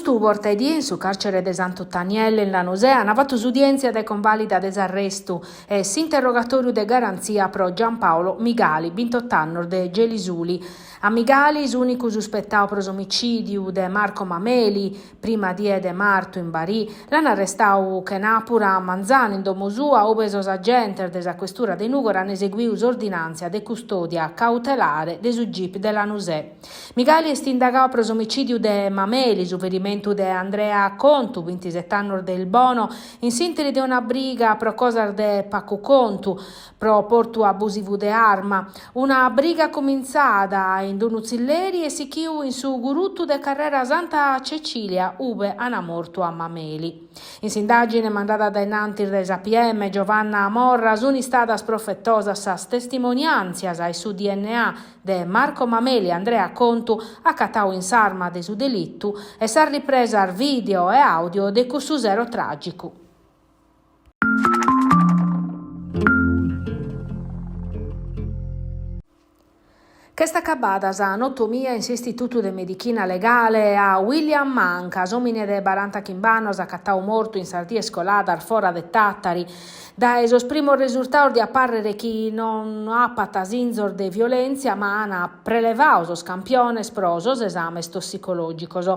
Custu portedì in su carcere de Sant'Ottaniello in Lanusea hanno fatto udienza de convalida desarrestu e s'interrogatoriu de garanzia pro Giampaolo Migali, 28 anni de Gelisuli. A Migali, l'unico sospettato per omicidio de Marco Mameli, prima de marzo in Bari, l'hanno arrestato che Napura a Manzano in domo sua, ove sos agenti della questura de Nugora hanno eseguito ordinanza de custodia cautelare de su jeep de Lanusè. Migali è indagato per omicidio de Mameli, suverimento de Andrea Contu, 27 anni del Bono, in sintesi de una briga pro cosa de Paco Contu, pro porto abusivo de arma, una briga cominciata in Donuzilleri e si chiu in su guruttu de carrera Santa Cecilia, ube ana morto a Mameli. In s'indagine mandata dai Nantir des APM Giovanna Morra, suni stata sprofettosa sas testimonianzias ai su DNA de Marco Mameli e Andrea Contu accatau in sarma de su delittu e s'ha ripresa video e audio de cussu zero tragicu. Questa cabada sa anatomia in Istituto de Medicina Legale a William Manca, omine de 40 chimbanos a cattau morto in Sardia scolada al fora de Tattari. Da esos primo risultato di apparere chi non ha patasinzor de violenza ma ha prelevato os campiones prosos esames tossicologicos.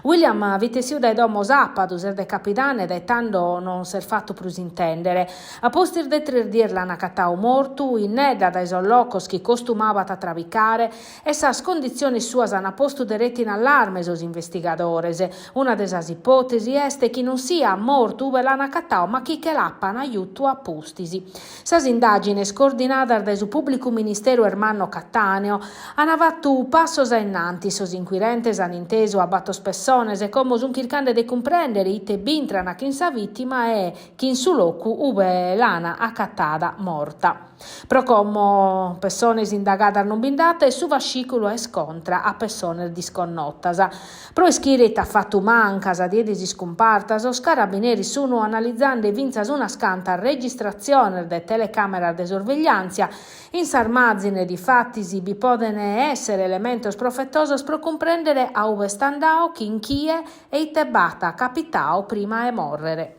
William vitesiu dai domo sappadus de capitane da tando non ser fatto prus intendere. A postir de 3 dir l'hanno cattau morto in nedda da esos locos chi costumava a travicare esas condizioni suas hanno posto diretti in allarme esos investigadores. Una desas ipotesi est chi non sia morto ube l'hanno cattau ma chi che l'appan aiuto a postisi. Sas indagines coordinadas da su pubblico ministero Ermanno Cattaneo hanno fatto passos innanti, sos inquirentes hanno inteso a battos persones e come un chircande de comprendere ite bintrana chi in sa vittima e chi in su locu ube l'ana accattada morta. Pro como persones indagadas non bindate su fascicolo e scontra a persones disconnottas. Pro ischirita ha fatto mancas di edesi scompartas, os carabinieri sono analizzando e vinzas una scanta registrazione de telecamera de sorveglianza in s'armazzine di fattisi bi podene essere elementos profettosos pro comprendere a ove standao, chi in chie e ite bata capitao prima e morrere.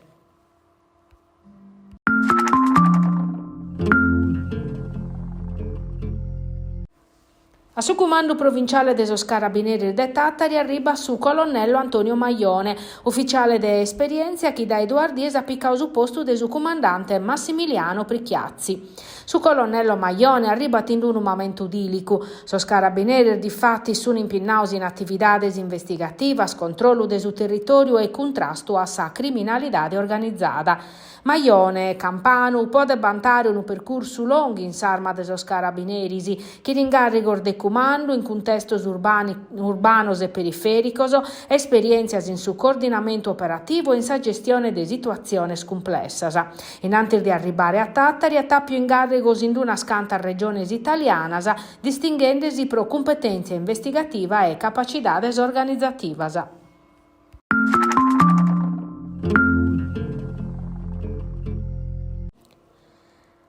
A su comando provinciale dei Carabinieri de Tattari arriva su colonnello Antonio Maglione, ufficiale de esperienza che da Edoardies appicca su posto del suo comandante Massimiliano Pricchiazzi. Su colonnello Maglione arriva in un momento idilico. Sos carabinieri di fatti sono impinnausi in attividades investigativas, controllo del suo territorio e contrasto a sa criminalità organizzata. Maglione, Campano, può bantare un percorso lungo in sarma de sos carabinieri, che ringarrigor de comando in contestos urbanos e perifericos, esperienzias in su coordinamento operativo e in sa gestione de situazioni complessas. Innanzi di arrivare a Tattari, attappio in garrigos in una scanta regiones italianas, distinguendesi pro competenza investigativa e capacitades organizzativas.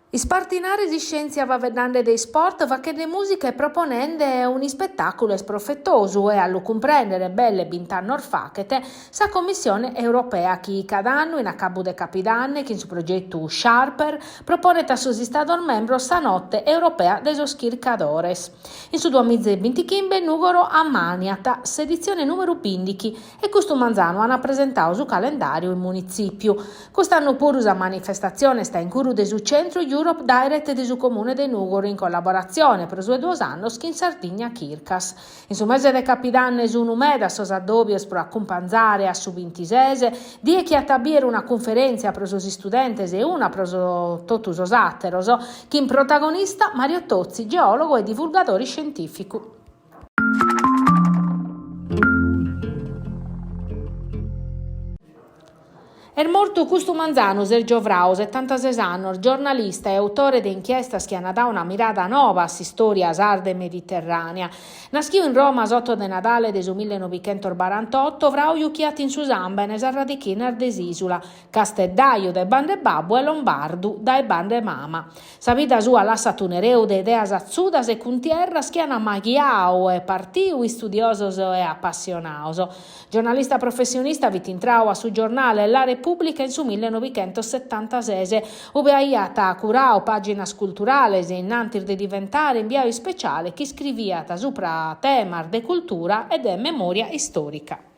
Ispartinare di scienza va vedande dei sport va che de musica e proponende un spettacolo sprofettoso e allo comprendere belle bint'anno facete sa Commissione Europea che cada anno in a cabo de capidanne che in su progetto Sharper propone a suo stato membro sa notte europea de sos chircadores. In su 2025 Nugoro a Maniata, sedizione numero 15 e questo manzano hanno presentato su calendario il municipio. Quest'anno pure la manifestazione sta in curu de su centro Europe Direct di su comune de Nugoro in collaborazione per sue 2 anni in Sardegna Kirkas. In su mese de capidanne su numeda sos addobios pro accompagnare a su 26 die che attabire una conferenza per sos studentes e una per totus os atteros che in protagonista Mario Tozzi, geologo e divulgatore scientifico. È morto Custo Manzano, Sergio Vrau, 76 anni, giornalista e autore di inchiesta che ha dato una mirata nuova a storia sarda e mediterranea. Nasciò in Roma sotto de Natale del 1948, Vrau iucchiato in Susamba e ne sarradichì in Ardesisula, Casteddaio de bande babbo e Lombardu dai bande mama. Sa vita sua lassa tunereu de ideas azzudas e cuntierras che hanno maghiao e partiu studiosos e appassionaos. Giornalista professionista vitintrau a su giornale La Repubblica in su 1976, ove aiata curao paginas culturales e innantir de diventare inviato speciale che scriviata sopra tema de cultura e de memoria storica.